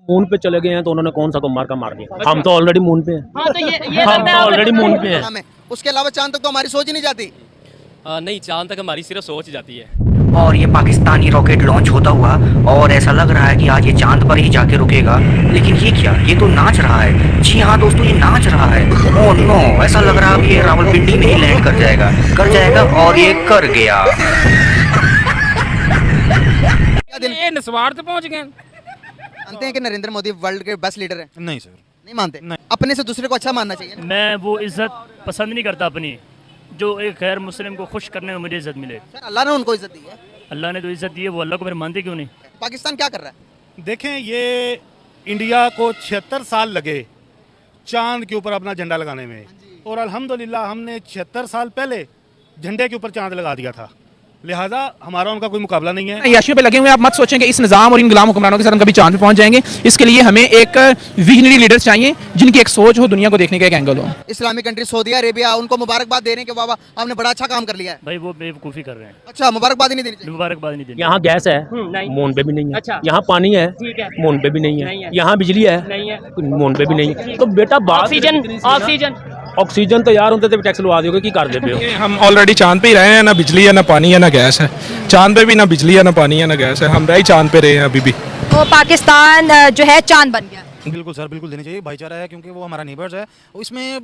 Moon पे चले गए हैं तो उन्होंने कौन सा को मार दिया। अच्छा। हम तो ऑलरेडी मून पे हैं। हाँ, तो ये हम तो ऑलरेडी मून पे हैं। उसके अलावा चांद तक तो हमारी सोच ही नहीं जाती। नहीं, चांद तक हमारी सिर्फ सोच जाती है। और ये पाकिस्तानी रॉकेट लॉन्च होता हुआ और ऐसा लग रहा है कि आज ये चांद पर ही जाके रुकेगा, लेकिन ये क्या, ये तो नाच रहा है। जी हाँ दोस्तों, ये नाच रहा है। ओह नो, ऐसा लग रहा है कि ये रावलपिंडी में ही लैंड कर जाएगा और ये कर गया। ये निस्वार्थ पहुंच गए। मानते हैं कि नरेंद्र मोदी वर्ल्ड के बेस्ट लीडर हैं? नहीं सर, नहीं मानते। अपने से दूसरे को अच्छा मानना चाहिए ना? मैं वो इज्जत पसंद नहीं करता अपनी, जो एक गैर मुस्लिम को खुश करने में मुझे इज्जत मिले। सर अल्लाह ने उनको इज्जत दी है। अल्लाह ने तो इज्जत दी है, वो अल्लाह को फिर मानते क्यों नहीं? पाकिस्तान क्या कर रहा है? देखें, ये इंडिया को 76 साल लगे चांद के ऊपर अपना झंडा लगाने में, और अल्हम्दुलिल्लाह हमने 76 साल पहले झंडे के ऊपर चांद लगा दिया था। लिहाजा हमारा उनका कोई मुकाबला नहीं है। याशियों पे लगे हुए आप मत सोचें कि इस निज़ाम और इन गुलाम हुक्मरानों के साथ हम कभी चांद पे पहुंच जाएंगे। इसके लिए हमें एक विजनरी लीडर्स चाहिए जिनकी एक सोच हो, दुनिया को देखने का एक एंगल हो। इस्लामिक कंट्री सऊदी अरेबिया उनको मुबारकबाद दे रहे हैं कि बाबा आपने बड़ा अच्छा काम कर लिया है। भाई वो बेवकूफ़ी कर रहे हैं। अच्छा, मुबारकबाद ही नहीं देनी चाहिए। मुबारकबाद नहीं देनी। यहाँ गैस है, मून पे भी नहीं है। अच्छा। यहाँ पानी है, मून पे भी नहीं है। यहाँ बिजली है, मून पे भी नहीं है। तो बेटा ऑक्सीजन तो यार उनसे टैक्स लगा दोगे की कर देते हो। हम ऑलरेडी चांद पे ही रहे हैं, ना बिजली है, ना पानी है, ना गैस है। चांद पे भी ना बिजली है, ना पानी है, ना गैस है। हम रहे चांद पे रहे हैं अभी भी। तो पाकिस्तान जो है चांद बन गया। बिल्कुल सर, बिल्कुल देनी चाहिए। भाईचारा है क्योंकि वो हमारा नेबर्स है। इसमें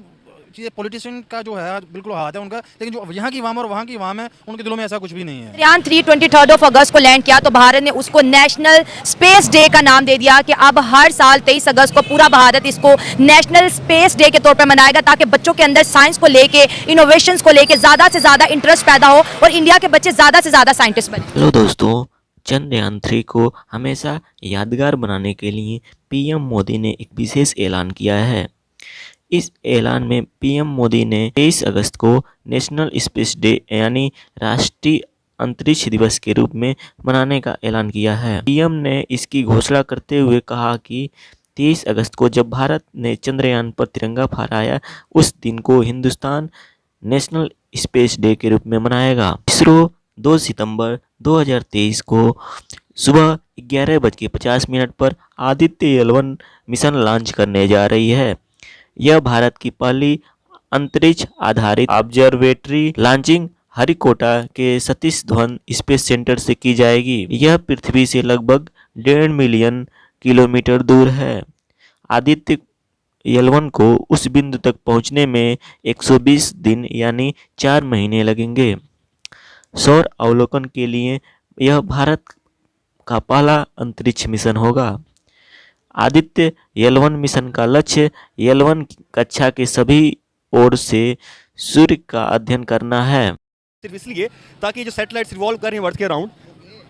चीज़ें पॉलिटिशियन का जो है बिल्कुल हाथ है उनका, लेकिन जो यहाँ की आवाम और वहाँ की आवाम है उनके दिलों में ऐसा कुछ भी नहीं है। चंद्रयान 3 23 अगस्त को लैंड किया तो भारत ने उसको नेशनल स्पेस डे का नाम दे दिया कि अब हर साल 23 अगस्त को पूरा भारत इसको नेशनल स्पेस डे के तौर पर मनाएगा, ताकि बच्चों के अंदर साइंस को लेके, इनोवेशंस को लेके ज़्यादा से ज़्यादा इंटरेस्ट पैदा हो और इंडिया के बच्चे ज़्यादा से ज़्यादा साइंटिस्ट बने। हेलो दोस्तों, चंद्रयान 3 को हमेशा यादगार बनाने के लिए पीएम मोदी ने एक विशेष ऐलान किया है। इस ऐलान में पीएम मोदी ने 23 अगस्त को नेशनल स्पेस डे यानी राष्ट्रीय अंतरिक्ष दिवस के रूप में मनाने का ऐलान किया है। पीएम ने इसकी घोषणा करते हुए कहा कि 23 अगस्त को जब भारत ने चंद्रयान पर तिरंगा फहराया, उस दिन को हिंदुस्तान नेशनल स्पेस डे के रूप में मनाएगा। इसरो 2 सितंबर 2023 को सुबह 11:50 पर आदित्य L1 मिशन लॉन्च करने जा रही है। यह भारत की पहली अंतरिक्ष आधारित ऑब्जर्वेटरी लॉन्चिंग हरिकोटा के सतीश धवन स्पेस सेंटर से की जाएगी। यह पृथ्वी से लगभग 1.5 मिलियन किलोमीटर दूर है। आदित्य L1 को उस बिंदु तक पहुंचने में 120 दिन यानी 4 महीने लगेंगे। सौर अवलोकन के लिए यह भारत का पहला अंतरिक्ष मिशन होगा। आदित्य L1 मिशन का लक्ष्य L1 कक्षा के सभी ओर से सूर्य का अध्ययन करना है। सिर्फ इसलिए ताकि जो सैटेलाइट्स रिवॉल्व कर रहे हैं अर्थ के अराउंड,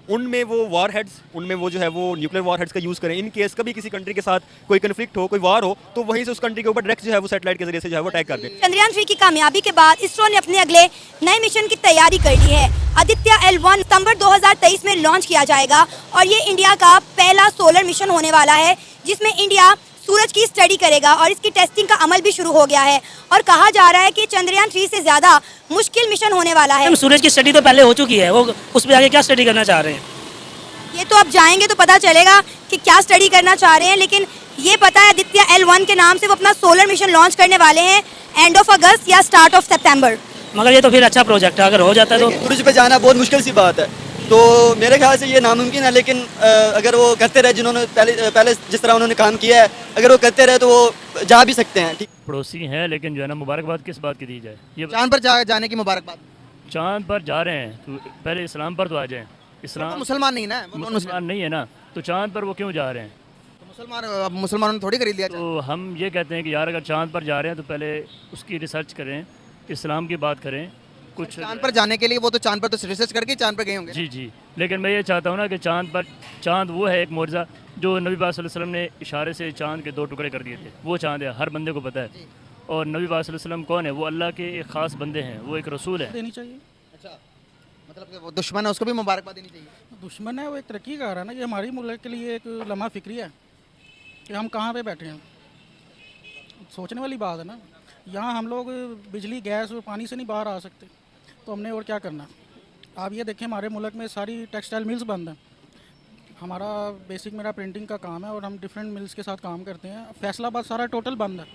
उनमें वो वार हेड्स, उनमें वो जो है वो न्यूक्लियर वार हेड्स का यूज़ करें। इन केस कभी किसी कंट्री के साथ कोई कन्फ्लिक्ट हो, कोई वार हो, तो वहीं से उस कंट्री के ऊपर डायरेक्ट जो है वो सैटेलाइट के जरिए से जो है वो अटैक कर दें। चंद्रयान 3 की कामयाबी के बाद इसरो ने अपने अगले नए मिशन की तैयारी कर ली है। आदित्य L1 सितंबर 2023 में लॉन्च किया जाएगा और ये इंडिया का पहला सोलर मिशन होने वाला है, जिसमें इंडिया सूरज की स्टडी करेगा और इसकी टेस्टिंग का अमल भी शुरू हो गया है। और कहा जा रहा है कि चंद्रयान 3 से ज्यादा मुश्किल मिशन होने वाला है। सूरज की स्टडी तो पहले हो चुकी है, वो उस पर आगे क्या स्टडी करना चाह रहे हैं? ये तो अब जाएंगे तो पता चलेगा कि क्या स्टडी करना चाह रहे हैं, लेकिन ये पता है आदित्य L1 के नाम से वो अपना सोलर मिशन लॉन्च करने वाले हैं एंड ऑफ अगस्त या स्टार्ट ऑफ सितंबर। मगर ये तो फिर अच्छा प्रोजेक्ट है, अगर हो जाता है तो। सूरज पे जाना बहुत मुश्किल सी बात है, तो मेरे ख्याल से ये नामुमकिन है, लेकिन अगर वो करते रहे, जिन्होंने पहले जिस तरह उन्होंने काम किया है, अगर वो करते रहे तो वो जा भी सकते हैं। ठीक, पड़ोसी हैं, लेकिन जो है ना मुबारकबाद किस बात की दी जाए? ये चांद पर जाने की मुबारकबाद। चांद पर जा रहे हैं तो पहले इस्लाम पर तो आ जाएं। इस्लाम तो मुसलमान नहीं ना, मुसलमान नहीं है ना, तो चांद पर वो क्यों जा रहे हैं? तो मुसलमानों ने थोड़ी खरीद लिया। तो हम ये कहते हैं कि यार अगर चांद पर जा रहे हैं तो पहले उसकी रिसर्च करें, इस्लाम की बात करें। कुछ चांद पर जाने के लिए वो तो चांद पर तो रिसर्च करके चांद पर गए होंगे। जी जी, लेकिन मैं ये चाहता हूँ ना कि चांद वो है एक मोर्जा जो नबी पाक सल्लल्लाहु अलैहि वसल्लम ने इशारे से चांद के 2 टुकड़े कर दिए थे। वो चांद है, हर बंदे को पता है। और नबी पाक सल्लल्लाहु अलैहि वसल्लम कौन है? वो अल्लाह के एक ख़ास बंदे हैं, वो एक रसूल है। देनी चाहिए। अच्छा, मतलब वो दुश्मन है, उसको भी मुबारकबाद देनी चाहिए। दुश्मन है वो एक तरक्की कर रहा है ना, ये हमारी मुल्क के लिए एक लम्हा फिक्री है कि हम कहाँ पे बैठे हैं। सोचने वाली बात है ना। यहाँ हम लोग बिजली, गैस और पानी से नहीं बाहर आ सकते, तो हमने और क्या करना। आप ये देखें, हमारे मुल्क में सारी टेक्सटाइल मिल्स बंद हैं, हमारा बेसिक मेरा प्रिंटिंग का काम है और हम डिफरेंट मिल्स के साथ काम करते हैं। फैसलाबाद सारा टोटल बंद है,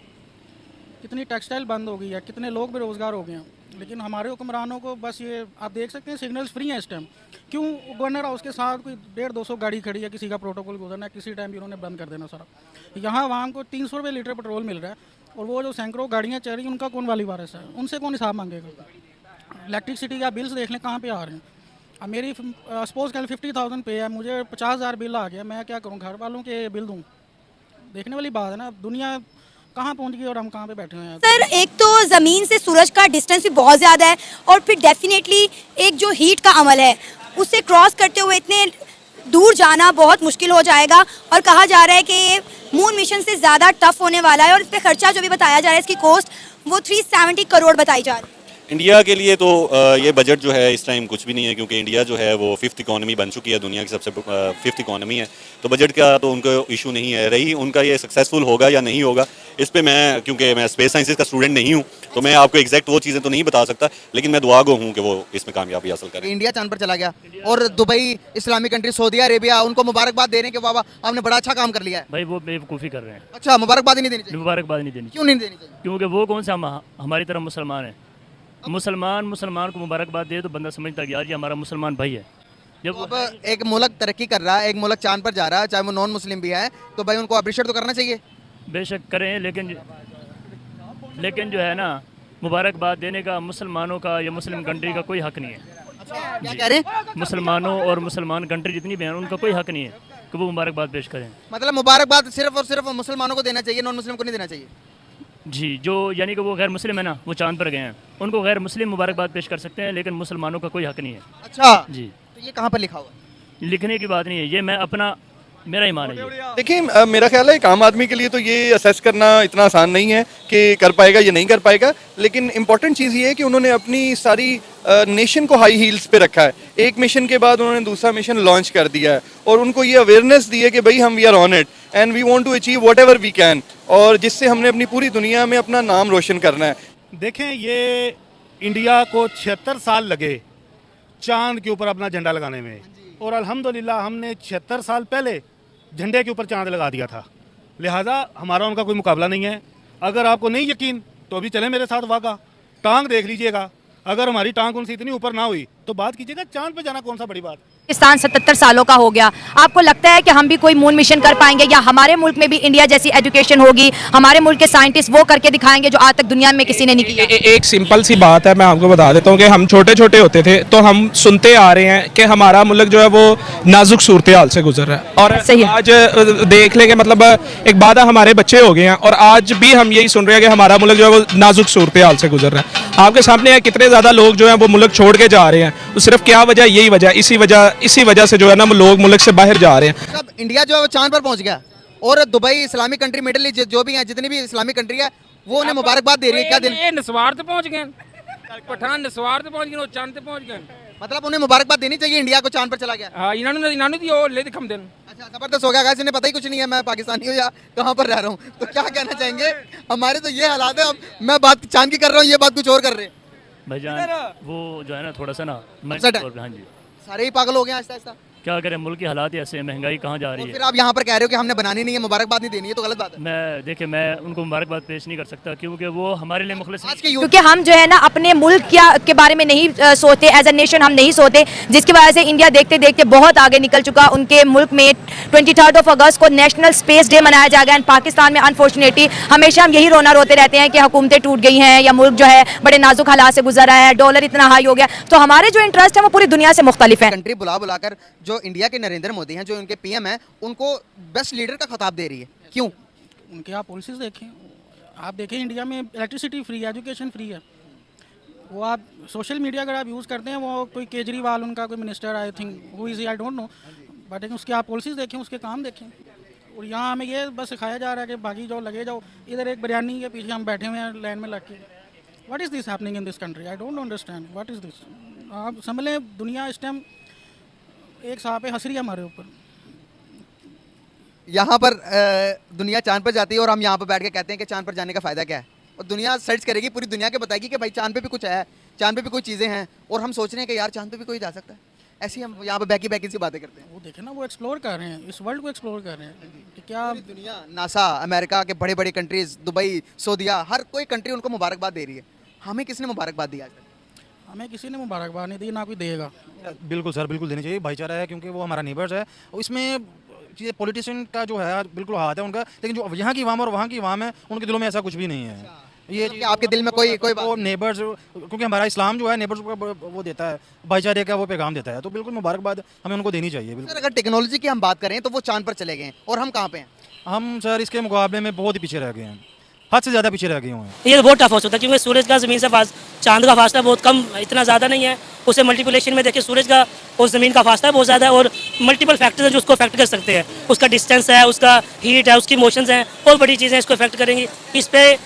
कितनी टेक्सटाइल बंद हो गई है, कितने लोग बेरोज़गार हो गए हैं। लेकिन हमारे हुक्मरानों को बस ये आप देख सकते हैं सिग्नल्स फ्री हैं इस टाइम। क्यों गवर्नर हाउस के साथ कोई 150-200 गाड़ी खड़ी है, किसी का प्रोटोकॉल गुजरना है, किसी टाइम भी उन्होंने बंद कर देना सारा। यहाँ वहाँ को 300 रुपये लीटर पेट्रोल मिल रहा है और वो जो सैकड़ों गाड़ियाँ चल रही हैं उनका कौन वाली वारिस है, उनसे कौन हिसाब मांगेगा। इलेक्ट्रिसिटी का बिल्स देख लें कहाँ पे आ रहे हैं। अब मेरी सपोज कल 50,000 पे है, मुझे 50,000 बिल आ गया, मैं क्या करूँ, घर वालों के बिल दूँ? देखने वाली बात है ना, दुनिया कहाँ पहुँच गई और हम कहाँ पे बैठे हुए हैं। सर एक तो ज़मीन से सूरज का डिस्टेंस भी बहुत ज़्यादा है और फिर डेफिनेटली एक जो हीट का अमल है उसे क्रॉस करते हुए इतने दूर जाना बहुत मुश्किल हो जाएगा। और कहा जा रहा है कि ये मून मिशन से ज़्यादा टफ होने वाला है और इस पर खर्चा जो भी बताया जा रहा है इसकी कॉस्ट वो 370 करोड़ बताई जा रही है। इंडिया के लिए तो ये बजट जो है इस टाइम कुछ भी नहीं है, क्योंकि इंडिया जो है वो 5th इकॉनमी बन चुकी है, दुनिया की सबसे 5th इकॉनमी है। तो बजट का तो उनको इशू नहीं है। रही उनका ये सक्सेसफुल होगा या नहीं होगा, इस पे मैं, क्योंकि मैं स्पेस साइंसेज का स्टूडेंट नहीं हूँ, तो मैं आपको एग्जैक्ट वो चीज़ें तो नहीं बता सकता, लेकिन मैं दुआ गो हूँ कि वो इसमें कामयाबी हासिल करें। इंडिया चांद पर चला गया और Dubai, Islamic country, Saudi Arabia, उनको मुबारकबाद दे रहे हैं कि बाबा आपने बड़ा अच्छा काम कर लिया है। भाई वो बेवकूफ़ी कर रहे हैं। अच्छा, मुबारकबाद ही नहीं देनी चाहिए? मुबारकबाद नहीं देनी। क्यों नहीं देनी चाहिए? क्योंकि वो कौन सा हमारी तरह मुसलमान है। मुसलमान को मुबारकबाद दे तो बंदा समझता कि यार ये हमारा मुसलमान भाई है। जब अब एक मुल्क तरक्की कर रहा है, एक मुल्क चांद पर जा रहा है, चाहे वो नॉन मुस्लिम भी है, तो भाई उनको अप्रिशिएट तो करना चाहिए। बेशक करें, लेकिन जो है ना, मुबारकबाद देने का मुसलमानों का या मुस्लिम कंट्री का कोई हक नहीं है। क्या कह रहे हैं? मुसलमानों और मुसलमान कंट्री जितनी भी हैं उनका कोई हक नहीं है कि वो मुबारकबाद पेश करें। मतलब मुबारकबाद सिर्फ और सिर्फ मुसलमानों को देना चाहिए, नॉन मुस्लिम को नहीं देना चाहिए? जी, जो यानी कि वो गैर मुस्लिम है ना, वो चांद पर गए हैं, उनको गैर मुस्लिम मुबारकबाद पेश कर सकते हैं, लेकिन मुसलमानों का कोई हक नहीं है। अच्छा जी, तो ये कहाँ पर लिखा हुआ है? लिखने की बात नहीं है, ये मैं अपना मेरा ईमान है ये। देखिए, मेरा ख्याल है एक आम आदमी के लिए तो ये असेस करना इतना आसान नहीं है कि कर पाएगा या नहीं कर पाएगा, लेकिन इंपॉर्टेंट चीज़ ये है कि उन्होंने अपनी सारी नेशन को हाई हील्स पे रखा है। एक मिशन के बाद उन्होंने दूसरा मिशन लॉन्च कर दिया है और उनको ये अवेयरनेस दी है कि भाई हम we are on it and we want to achieve whatever we can, और जिससे हमने अपनी पूरी दुनिया में अपना नाम रोशन करना है। देखें, ये इंडिया को 76 साल लगे चांद के ऊपर अपना झंडा लगाने में, और अल्हम्दुलिल्लाह हमने 76 साल पहले झंडे के ऊपर चांद लगा दिया था। लिहाजा हमारा उनका कोई मुकाबला नहीं है। अगर आपको नहीं यकीन तो अभी चले मेरे साथ वागा, टांग देख लीजिएगा। अगर हमारी टांग उनसे इतनी ऊपर ना हुई तो बात कीजिएगा, चांद पे जाना कौन सा बड़ी बात। पाकिस्तान 77 सालों का हो गया, आपको लगता है कि हम भी कोई मून मिशन कर पाएंगे, या हमारे मुल्क में भी इंडिया जैसी एजुकेशन होगी, हमारे मुल्क के साइंटिस्ट वो करके दिखाएंगे जो आज तक दुनिया में किसी ने नहीं किया? एक सिंपल सी बात है, मैं आपको बता देता हूँ कि हम छोटे छोटे होते थे तो हम सुनते आ रहे हैं कि हमारा मुल्क जो है वो नाजुक सूरत हाल से गुजर रहा है, और आज देख लेंगे, मतलब एक बात है, हमारे बच्चे हो गए हैं और आज भी हम यही सुन रहे हैं कि हमारा मुल्क जो है वो नाजुक सूरत हाल से गुजर रहा है। आपके सामने है कितने ज़्यादा लोग जो है वो मुल्क छोड़ के जा रहे हैं, तो सिर्फ क्या वजह, यही वजह, इसी वजह से जो है ना लोग मुल्क से बाहर जा रहे हैं। अब इंडिया जो है वो चांद पर पहुंच गया और Dubai, Islamic country, middle east जो भी हैं, जितनी भी इस्लामिक कंट्री है, वो उन्हें मुबारकबाद दे रही है। क्या दिन ये निस्वार्थ पहुंच गए, पठान निस्वार्थ पहुंच गए, चांद पे पहुंच गए। मतलब उन्हें मुबारकबाद देनी चाहिए, इंडिया को चांद पर चला गया। हाँ, इन्होंने दियो ले दिखम देन। अच्छा, जबरदस्त हो गया गाइस, इन्हें पता ही कुछ नहीं है मैं पाकिस्तानी हूँ या कहाँ पर रह रहा हूँ। तो क्या कहना चाहेंगे? हमारे तो ये हालात है, अब मैं बात चांद की कर रहा हूँ, ये बात कुछ और कर रहे हैं। भाईजान वो जो है ना थोड़ा सा ना, हाँ जी, सारे ही पागल हो गए आहिस्ता आहिस्ता। क्या करें, मुल्क की हालात ऐसे हैं, महंगाई कहाँ जा रही है। फिर आप यहाँ पर कह रहे हो कि हमने बनानी नहीं है, मुबारकबाद नहीं देनी है, तो गलत बात है। मैं उनको मुबारकबाद पेश नहीं कर सकता, क्योंकि वो हमारे लिए मुखलिस, क्योंकि हम जो है ना अपने मुल्क के बारे में नहीं सोचते, एज अ नेशन हम नहीं सोचते, जिसकी वजह से इंडिया देखते देखते बहुत आगे निकल चुका। उनके मुल्क में 23 अगस्त को नेशनल स्पेस डे मनाया जाएगा, एंड पाकिस्तान में अनफॉर्चुनेटली हमेशा हम यही रोते रहते हैं कि हुकूमतें टूट गई हैं या मुल्क जो है बड़े नाजुक हालात से गुजर रहा है, डॉलर इतना हाई हो गया। तो हमारे जो इंटरेस्ट है वो पूरी दुनिया से मुख्तलिफ है। कंट्री बुला बुलाकर जो इंडिया के नरेंद्र मोदी हैं, जो उनके पीएम हैं, उनको बेस्ट लीडर का खिताब दे रही है, क्यों? उनके आप पॉलिसीज देखें, आप देखें इंडिया में इलेक्ट्रिसिटी फ्री है, एजुकेशन फ्री है। वो आप सोशल मीडिया अगर आप यूज़ करते हैं, वो कोई केजरीवाल उनका कोई minister, I think who is, I don't know, but लेकिन उसके आप पॉलिसीज देखें, उसके काम देखें। और यहाँ हमें ये बस सिखाया जा रहा है कि बाकी जाओ, लगे जाओ, इधर एक बिरयानी के पीछे हम बैठे हुए हैं लाइन में लग के। What is this happening in this country? I don't understand what is this. आप समझ लें, दुनिया इस टाइम एक साहब पे हंस रही है हमारे ऊपर। यहाँ पर दुनिया चांद पर जाती है और हम यहाँ पर बैठ के कहते हैं कि चांद पर जाने का फ़ायदा क्या है, और दुनिया सर्च करेगी, पूरी दुनिया के बताएगी कि भाई चांद पे भी कुछ है, चांद पे भी कोई चीज़ें हैं, और हम सोच रहे हैं कि यार चांद पे भी कोई जा सकता है। ऐसी हम यहाँ पे बैकी सी बातें करते हैं। वो देखे ना, वो एक्सप्लोर कर रहे हैं, इस वर्ल्ड को एक्सप्लोर कर रहे हैं कि क्या दुनिया, नासा, अमेरिका के बड़े बड़े कंट्रीज, दुबई, सऊदीया, हर कोई कंट्री उनको मुबारकबाद दे रही है। हमें किसने मुबारकबाद दी आज तक? हमें किसी ने मुबारकबाद नहीं दी, ना कोई देगा। बिल्कुल सर, बिल्कुल देनी चाहिए। भाईचारा है क्योंकि वो हमारा नेबर्स है। इसमें चीज़ें पॉलिटिशियन का जो है बिल्कुल हाथ है उनका, लेकिन जो यहाँ की आवाम और वहाँ की आवाम है उनके दिलों में ऐसा कुछ भी नहीं है। ये कि आपके दिल में कोई वो नेबर्स, क्योंकि हमारा इस्लाम जो है नेबर्स को वो देता है, भाईचारे का वो पैगाम देता है, तो बिल्कुल मुबारकबाद हमें उनको देनी चाहिए। बिल्कुल। सर, अगर टेक्नोलॉजी की हम बात करें तो वो चांद पर चले गए हैं और हम कहाँ पे हैं? हम सर इसके मुकाबले में बहुत ही पीछे रह गए हैं, हद से ज़्यादा पीछे रह गए हुए हैं। ये बहुत टफ हो सकता है क्योंकि सूरज का ज़मीन से चांद का फासला बहुत कम, इतना ज़्यादा नहीं है। उसे मल्टीप्लिकेशन में देखिए, सूरज का और ज़मीन का फासला बहुत ज़्यादा है और मल्टीपल फैक्टर्स हैं जो उसको अफेक्ट कर सकते हैं। उसका डिस्टेंस है, उसका हीट है, उसकी मोशंस हैं, और बड़ी चीज़ें इसको अफेक्ट करेंगी। इस पर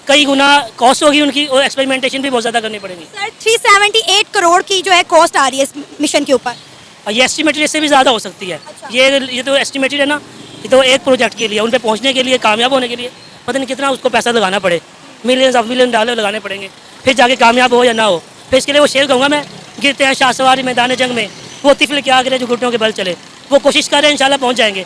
कई गुना कॉस्ट होगी उनकी और एक्सपेरिमेंटेशन भी बहुत ज़्यादा करनी पड़ेगी। सर 378 करोड़ की जो है कॉस्ट आ रही है इस मिशन के ऊपर। ये एस्टिमेटेड, इससे भी ज़्यादा हो सकती है। ये तो एस्टिमेटेड है ना, ये तो एक प्रोजेक्ट के लिए, उन पर पहुँचने के लिए, कामयाब होने के लिए पता नहीं कितना उसको पैसा लगाना पड़े, मिलियंस ऑफ मिलियन डॉलर लगाने पड़ेंगे, फिर जाके कामयाब हो या ना हो। फिर इसके लिए वो शेर कहूँगा मैं, गिरते हैं शाहसवारी मैदान जंग में, वो तिफल क्या करे जो घुटनों के बल चले। वो कोशिश कर रहे हैं, इंशाल्लाह पहुँच जाएंगे।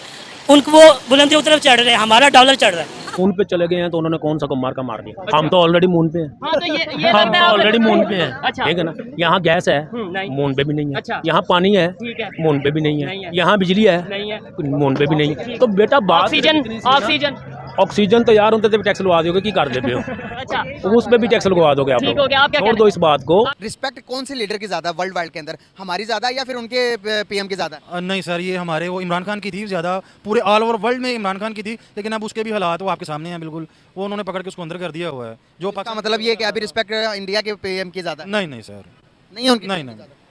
उनको वो बुलंदियों की तरफ चढ़ रहे हैं, हमारा डॉलर चढ़ रहा है। मून पे चले गए हैं तो उन्होंने कौन सा को मार का मार दिया? हम तो ऑलरेडी मून पे हैं। हम तो ऑलरेडी मून पे हैं, ठीक है ना। यहाँ गैस है, मून पे भी नहीं है। यहाँ पानी है, मून पे भी नहीं है। यहाँ बिजली है, मून पे भी नहीं है। तो बेटा बात ऑक्सीजन तो यार उनसे भी टैक्स लगवा दोगे, की कर देते हो उस पे भी टैक्स लगवा दोगे आप लोग। छोड़ दो इस बात को। रिस्पेक्ट कौन से लीडर की ज्यादा वर्ल्ड वाइड के अंदर, हमारी ज्यादा या फिर उनके पीएम की ज्यादा? नहीं सर, ये हमारे वो इमरान खान की थी ज़्यादा, पूरे ऑल ओवर वर्ल्ड में इमरान खान की थी, लेकिन अब उसके भी हालात वो आपके सामने हैं बिल्कुल। वो उन्होंने पकड़ के उसको अंदर कर दिया हुआ है। जो मतलब ये कि अभी रिस्पेक्ट इंडिया के पीएम की ज्यादा? नहीं सर, नहीं उनकी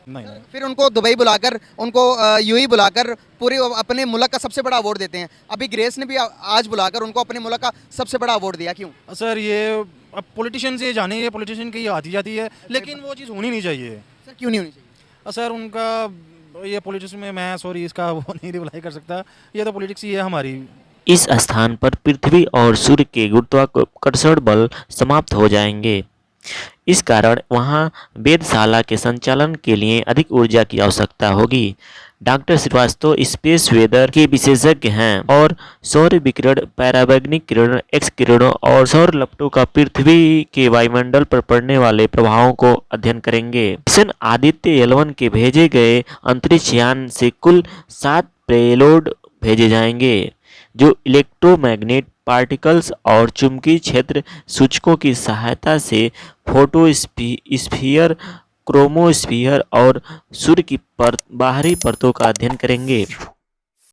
नहीं। फिर उनको दुबई बुलाकर, उनको यूएई बुलाकर पूरे अपने मुल्क का सबसे बड़ा अवार्ड देते हैं। अभी ग्रेस ने भी आज बुलाकर उनको अपने मुल्क का सबसे बड़ा अवार्ड दिया। क्यों सर? ये अब पॉलिटिशियन से जाने, ये पॉलिटिशियन की आती जाती है, लेकिन वो चीज़ होनी नहीं चाहिए। सर क्यों नहीं होनी चाहिए? सर उनका ये पॉलिटिक्स में, मैं सॉरी इसका वो नहीं रिप्लाई कर सकता, ये तो पॉलिटिक्स ही है हमारी। इस स्थान पर पृथ्वी और सूर्य के गुरुत्वाकर्षण बल समाप्त हो जाएंगे। इस कारण वहां वेधशाला के संचालन के लिए अधिक ऊर्जा की आवश्यकता होगी। डॉक्टर श्रीवास्तव स्पेस वेदर के विशेषज्ञ हैं और सौर विकिरण, पराबैंगनी किरण, एक्स किरणों और सौर लपटों का पृथ्वी के वायुमंडल पर पड़ने वाले प्रभावों को अध्ययन करेंगे। मिशन आदित्य L1 के भेजे गए अंतरिक्ष यान से कुल 7 पेलोड भेजे जाएंगे, जो इलेक्ट्रोमैग्नेट पार्टिकल्स और चुंबकीय क्षेत्र सूचकों की सहायता से फोटोस्फीयर, क्रोमोस्फीयर और सूर्य की बाहरी परतों का अध्ययन करेंगे।